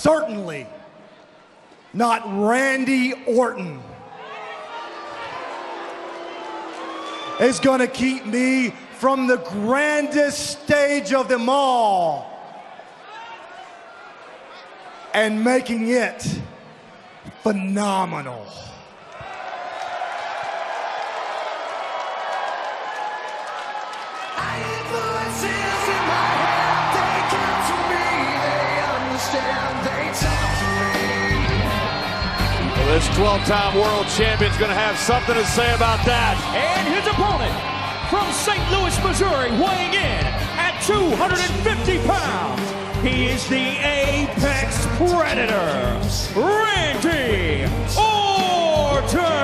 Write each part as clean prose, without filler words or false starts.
certainly not Randy Orton, is gonna keep me from the grandest stage of them all and making it phenomenal. This 12-time world champion's going to have something to say about that. And his opponent from St. Louis, Missouri, weighing in at 250 pounds. He is the Apex Predator, Randy Orton.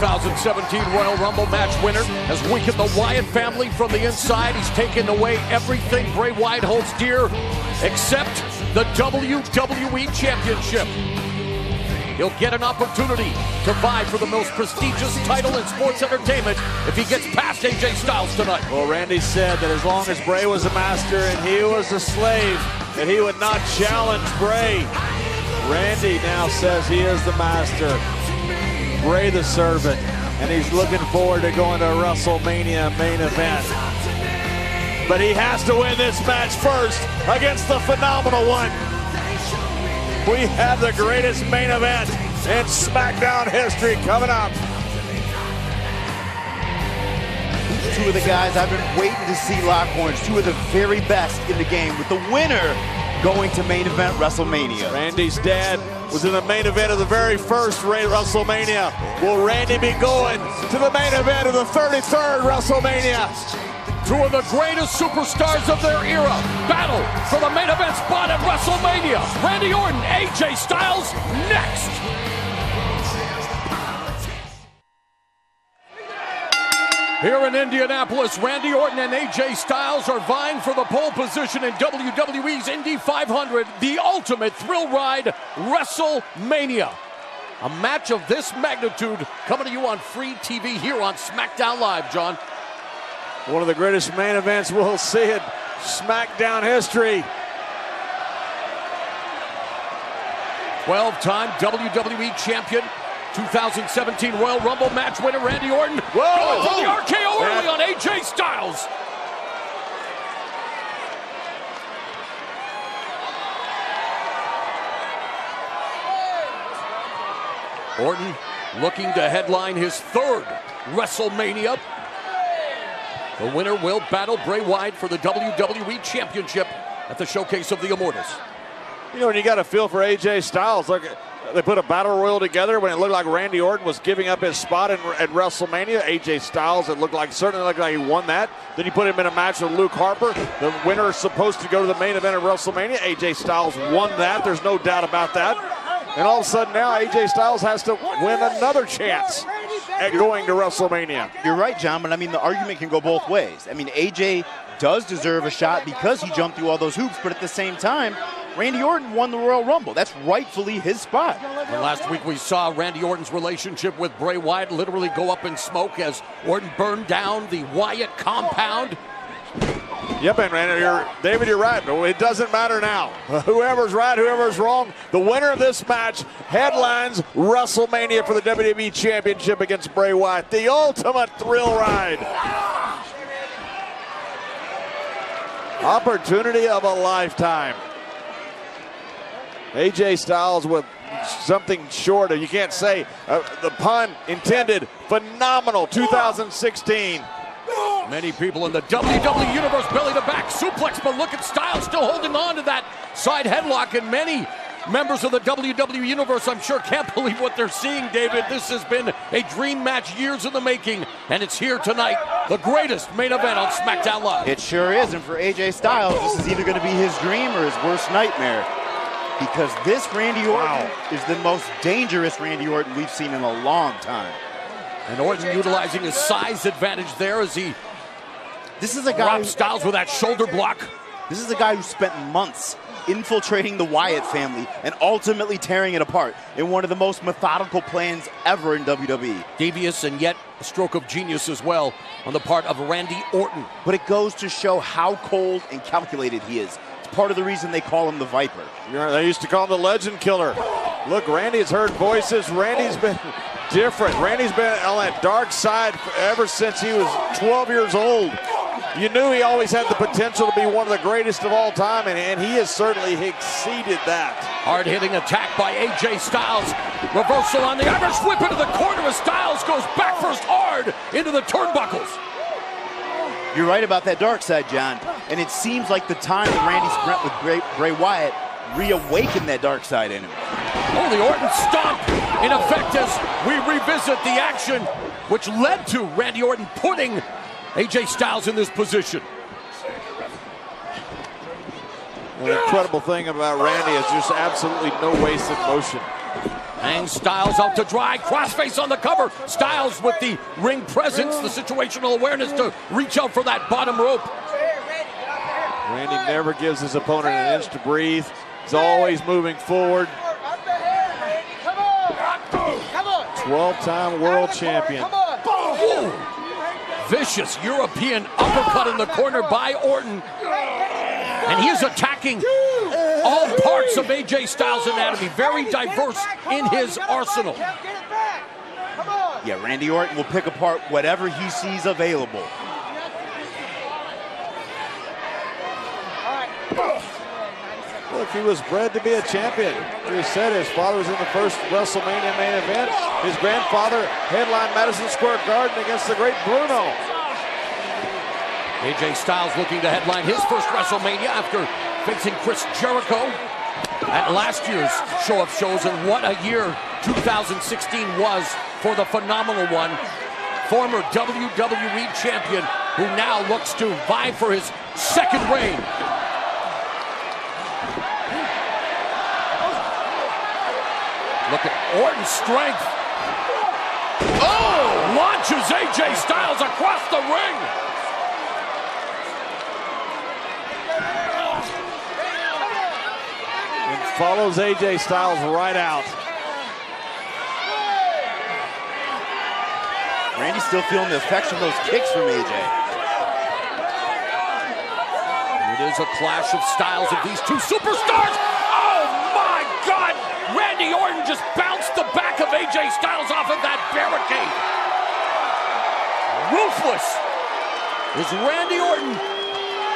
2017 Royal Rumble match winner has weakened the Wyatt family from the inside. He's taken away everything Bray Wyatt holds dear except the WWE Championship. He'll get an opportunity to vie for the most prestigious title in sports entertainment if he gets past AJ Styles tonight. Well, Randy said that as long as Bray was a master and he was a slave, that he would not challenge Bray. Randy now says he is the master, Bray the servant, and he's looking forward to going to WrestleMania main event. But he has to win this match first against the phenomenal one. We have the greatest main event in SmackDown history coming up. Two of the guys I've been waiting to see lock horns, two of the very best in the game, with the winner going to main event WrestleMania. Randy's dad was in the main event of the very first WrestleMania. Will Randy be going to the main event of the 33rd WrestleMania? Two of the greatest superstars of their era battle for the main event spot at WrestleMania. Randy Orton, AJ Styles, next. Here in Indianapolis, Randy Orton and AJ Styles are vying for the pole position in WWE's Indy 500, the ultimate thrill ride, WrestleMania. A match of this magnitude coming to you on free TV here on SmackDown Live, John. One of the greatest main events we'll see in SmackDown history. 12-time WWE champion, 2017 Royal Rumble match winner Randy Orton. Going for the RKO early on AJ Styles. Orton looking to headline his third WrestleMania. The winner will battle Bray Wyatt for the WWE Championship at the Showcase of the Immortals. You know, when you got a feel for AJ Styles, look, they put a battle royal together when it looked like Randy Orton was giving up his spot at WrestleMania. AJ Styles, it certainly looked like he won that. Then you put him in a match with Luke Harper. The winner is supposed to go to the main event of WrestleMania. AJ Styles won that. There's no doubt about that. And all of a sudden now AJ Styles has to win another chance at going to WrestleMania. You're right, John, but I mean, the argument can go both ways. I mean, AJ does deserve a shot because he jumped through all those hoops, but at the same time, Randy Orton won the Royal Rumble. That's rightfully his spot. And last week we saw Randy Orton's relationship with Bray Wyatt literally go up in smoke as Orton burned down the Wyatt compound. Yep, and David, you're right, but it doesn't matter now. Whoever's right, whoever's wrong, the winner of this match headlines WrestleMania for the WWE Championship against Bray Wyatt. The ultimate thrill ride. Opportunity of a lifetime. AJ Styles with something short of, you can't say, the pun intended, phenomenal 2016. Many people in the WWE Universe belly to back suplex, but look at Styles still holding on to that side headlock, and many members of the WWE Universe, I'm sure, can't believe what they're seeing, David. This has been a dream match years in the making, and it's here tonight, the greatest main event on SmackDown Live. It sure is, and for AJ Styles, this is either going to be his dream or his worst nightmare, because this Randy Orton is the most dangerous Randy Orton we've seen in a long time. And Orton utilizing his size advantage there as he drops Styles with that shoulder block. This is a guy who spent months infiltrating the Wyatt family and ultimately tearing it apart in one of the most methodical plans ever in WWE. Devious and yet a stroke of genius as well on the part of Randy Orton. But it goes to show how cold and calculated he is. It's part of the reason they call him the Viper. They used to call him the Legend Killer. Look, Randy's heard voices. Randy's been different. Randy's been on that dark side ever since he was 12 years old. You knew he always had the potential to be one of the greatest of all time, and he has certainly exceeded that. Hard-hitting attack by AJ Styles. Reversal on the Irish whip into the corner as Styles goes back first hard into the turnbuckles. You're right about that dark side, John. And it seems like the time that Randy spent with Bray Wyatt reawakened that dark side in him. Oh, the Orton stomp in effect as we revisit the action which led to Randy Orton putting AJ Styles in this position. The incredible thing about Randy is just absolutely no wasted motion. Hangs Styles out to dry, crossface on the cover. Styles with the ring presence, the situational awareness to reach out for that bottom rope. Randy never gives his opponent an inch to breathe. He's always moving forward. 12-time world champion. Ooh. Vicious European uppercut in the corner by Orton. And he is attacking all parts of AJ Styles' anatomy. Very diverse in his arsenal. Yeah, Randy Orton will pick apart whatever he sees available. Look, he was bred to be a champion. He said his father was in the first WrestleMania main event. His grandfather headlined Madison Square Garden against the great Bruno. AJ Styles looking to headline his first WrestleMania after facing Chris Jericho at last year's Show of Shows. And what a year 2016 was for the phenomenal one. Former WWE champion who now looks to vie for his second reign. Look at Orton's strength. Oh! Launches AJ Styles across the ring. And follows AJ Styles right out. Randy's still feeling the effects of those kicks from AJ. It is a clash of styles of these two superstars. Oh my God! Randy Orton just bounced the back of AJ Styles off of that barricade. Ruthless is Randy Orton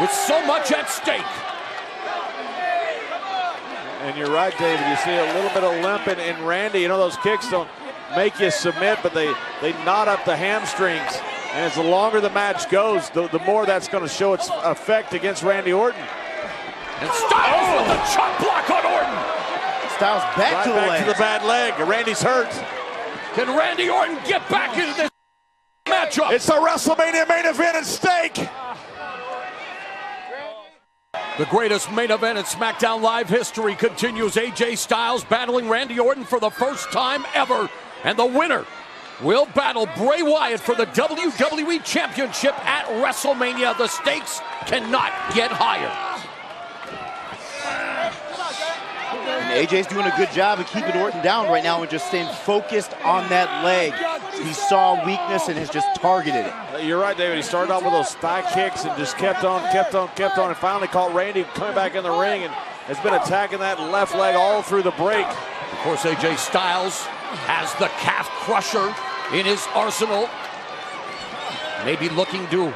with so much at stake. And you're right, David. You see a little bit of limp in Randy. You know, those kicks don't make you submit, but they knot up the hamstrings. And as the longer the match goes, the more that's going to show its effect against Randy Orton. And Styles with the chop block on Orton. Styles back to the leg. To the bad leg. Randy's hurt. Can Randy Orton get back into this matchup? It's the WrestleMania main event at stake. The greatest main event in SmackDown Live history continues. AJ Styles battling Randy Orton for the first time ever. And the winner will battle Bray Wyatt for the WWE Championship at WrestleMania. The stakes cannot get higher. And AJ's doing a good job of keeping Orton down right now and just staying focused on that leg. He saw weakness and has just targeted it. You're right, David. He started off with those thigh kicks and just kept on, and finally caught Randy coming back in the ring and has been attacking that left leg all through the break. Of course, AJ Styles has the calf crusher in his arsenal. Maybe looking to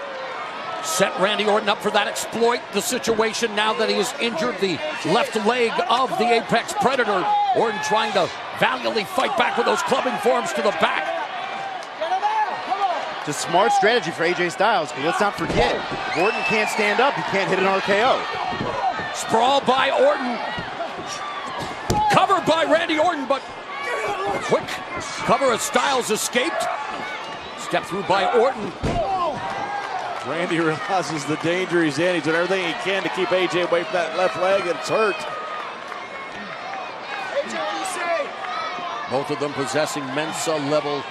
set Randy Orton up for that, exploit the situation now that he has injured the left leg of the Apex Predator. Orton trying to valiantly fight back with those clubbing forms to the back. It's a smart strategy for AJ Styles, because let's not forget, if Orton can't stand up, he can't hit an RKO. Sprawl by Orton. Cover by Randy Orton, but quick cover as Styles escaped. Step through by Orton. Randy realizes the danger he's in. He's doing everything he can to keep AJ away from that left leg, and it's hurt. Both of them possessing Mensa-level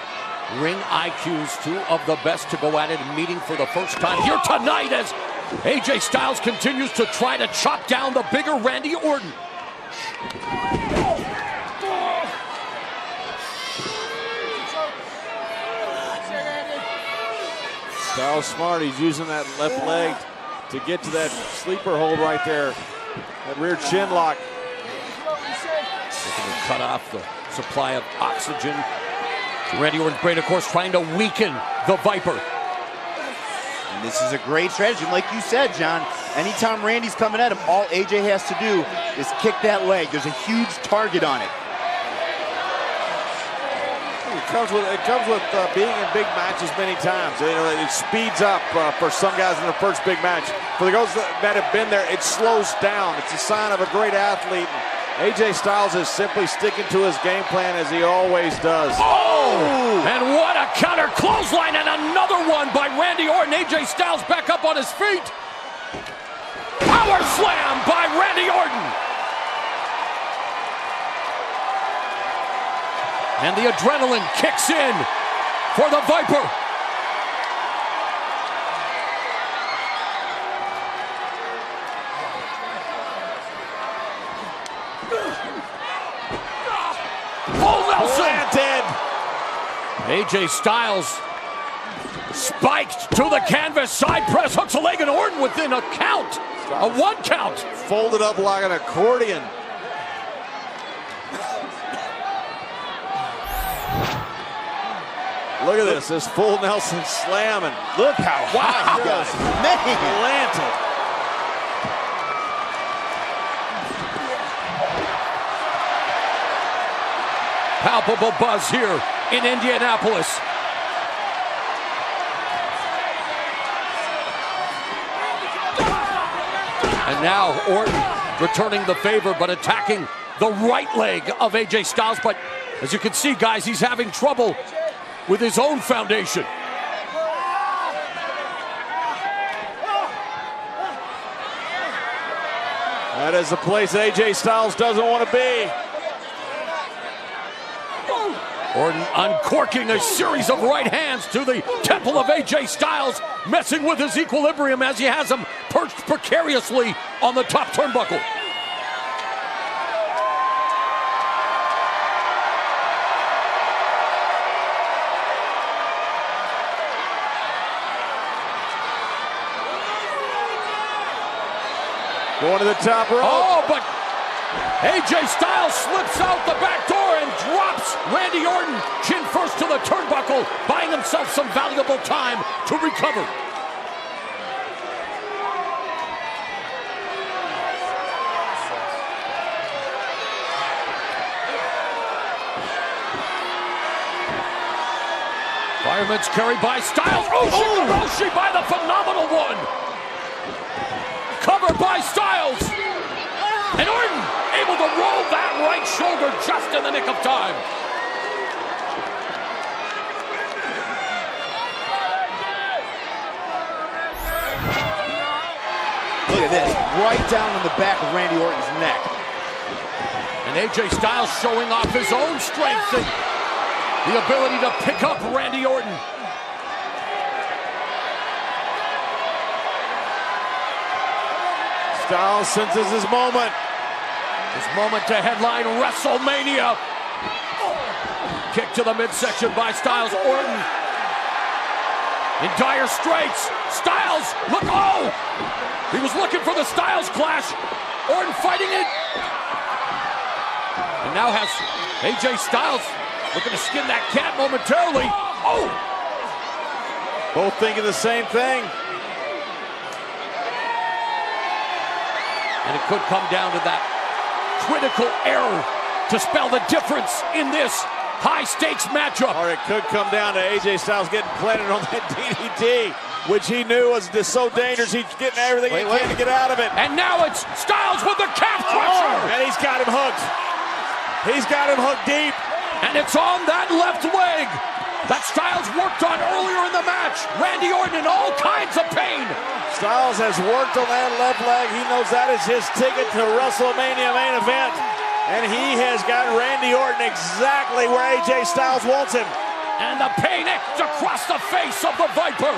ring IQs, two of the best to go at it and meeting for the first time here tonight as AJ Styles continues to try to chop down the bigger Randy Orton. Styles smart. He's using that left leg to get to that sleeper hold right there. That rear chin lock. Looking to cut off the supply of oxygen. Randy Orton's brain, of course, trying to weaken the Viper. And this is a great strategy. Like you said, John, anytime Randy's coming at him, all AJ has to do is kick that leg. There's a huge target on it. It comes with being in big matches many times. You know, it speeds up for some guys in the first big match. For the guys that have been there, it slows down. It's a sign of a great athlete. AJ Styles is simply sticking to his game plan as he always does. Oh! And what a counter clothesline, and another one by Randy Orton. AJ Styles back up on his feet. Power slam by Randy Orton. And the adrenaline kicks in for the Viper. Oh, Nelson! AJ Styles spiked to the canvas, side press, hooks a leg, and Orton within a count, a 1 count. Folded up like an accordion. Look at this full Nelson slam, and look how high he goes. Man, planted. Palpable buzz here in Indianapolis. And now Orton returning the favor, but attacking the right leg of AJ Styles. But as you can see, guys, he's having trouble with his own foundation. That is the place AJ Styles doesn't want to be. Orton uncorking a series of right hands to the temple of AJ Styles, messing with his equilibrium as he has him perched precariously on the top turnbuckle. Going to the top rope. Oh, but AJ Styles slips out the back door and drops Randy Orton chin first to the turnbuckle, buying himself some valuable time to recover. Fireman's carry by Styles. Roshi by the phenomenal one. Covered by Styles. And Orton able to roll that right shoulder just in the nick of time. Look at this, right down on the back of Randy Orton's neck. And AJ Styles showing off his own strength and the ability to pick up Randy Orton. Styles senses his moment. His moment to headline WrestleMania. Kick to the midsection by Styles. Orton in dire straits. Styles, look, oh! He was looking for the Styles clash. Orton fighting it. And now has AJ Styles looking to skin that cat momentarily. Oh! Both thinking the same thing. And it could come down to that critical error to spell the difference in this high-stakes matchup. Or it could come down to AJ Styles getting planted on that DDT, which he knew was just so dangerous. He's getting everything he can to get out of it. And now it's Styles with the calf crusher. And he's got him hooked. He's got him hooked deep. And it's on that left leg that Styles worked on earlier in the match. Randy Orton in all kinds of pain. Styles has worked on that left leg. He knows that is his ticket to WrestleMania main event. And he has got Randy Orton exactly where AJ Styles wants him. And the pain etched across the face of the Viper.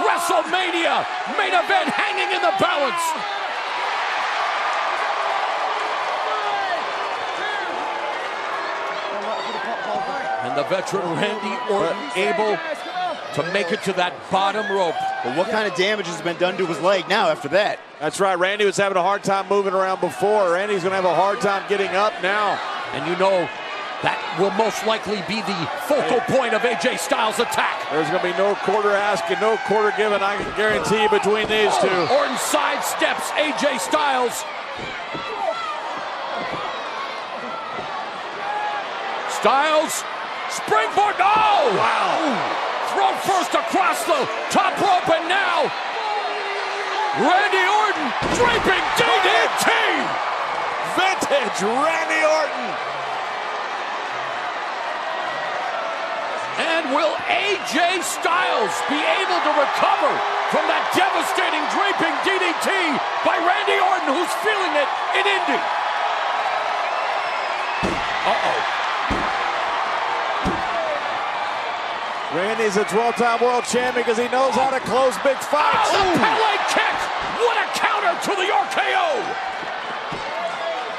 WrestleMania main event hanging in the balance. And the veteran Randy Orton able to make it to that bottom rope. But what kind of damage has been done to his leg now after that? That's right. Randy was having a hard time moving around before. Randy's going to have a hard time getting up now. And you know, that will most likely be the focal point of AJ Styles' attack. There's going to be no quarter ask and no quarter given, I can guarantee you, between these two. Orton sidesteps AJ Styles. Styles, springboard, oh! Wow. Thrown first across the top rope, and now Randy Orton draping DDT! Vintage Randy Orton. And will AJ Styles be able to recover from that devastating draping DDT by Randy Orton, who's feeling it in Indy? Uh-oh. Randy's a 12-time world champion because he knows how to close big fights. Oh, the Pele kick! What a counter to the RKO!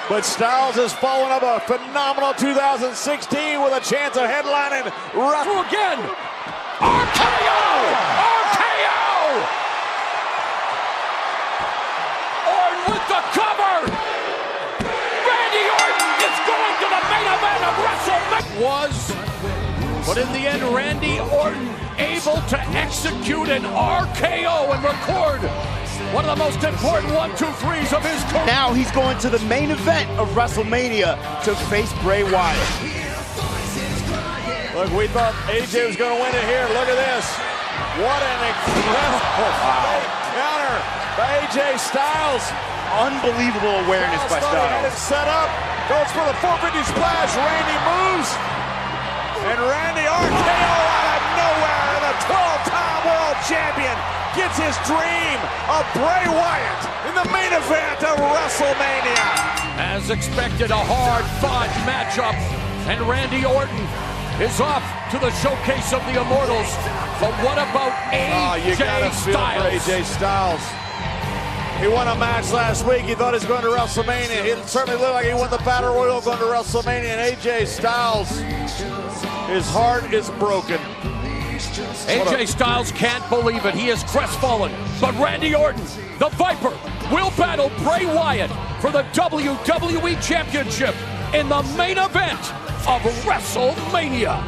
But Styles has followed up a phenomenal 2016 with a chance of headlining. Through again! RKO! RKO! Orton with the cover! Randy Orton is going to the main event of WrestleMania! But in the end, Randy Orton able to execute an RKO and record one of the most important 1-2-3s of his career. Now he's going to the main event of WrestleMania to face Bray Wyatt. Look, we thought AJ was going to win it here. Look at this. What an incredible counter by AJ Styles. Unbelievable awareness by Styles. Set up, goes for the 450 splash. Randy moves. And Randy RKO out of nowhere, and the 12-time world champion gets his dream of Bray Wyatt in the main event of WrestleMania. As expected, a hard-fought matchup, and Randy Orton is off to the showcase of the Immortals. But what about AJ you gotta feel Styles? for AJ Styles. He won a match last week. He thought he was going to WrestleMania. He certainly looked like he won the Battle Royal going to WrestleMania. And AJ Styles, his heart is broken. AJ Styles can't believe it. He is crestfallen. But Randy Orton, the Viper, will battle Bray Wyatt for the WWE Championship in the main event of WrestleMania.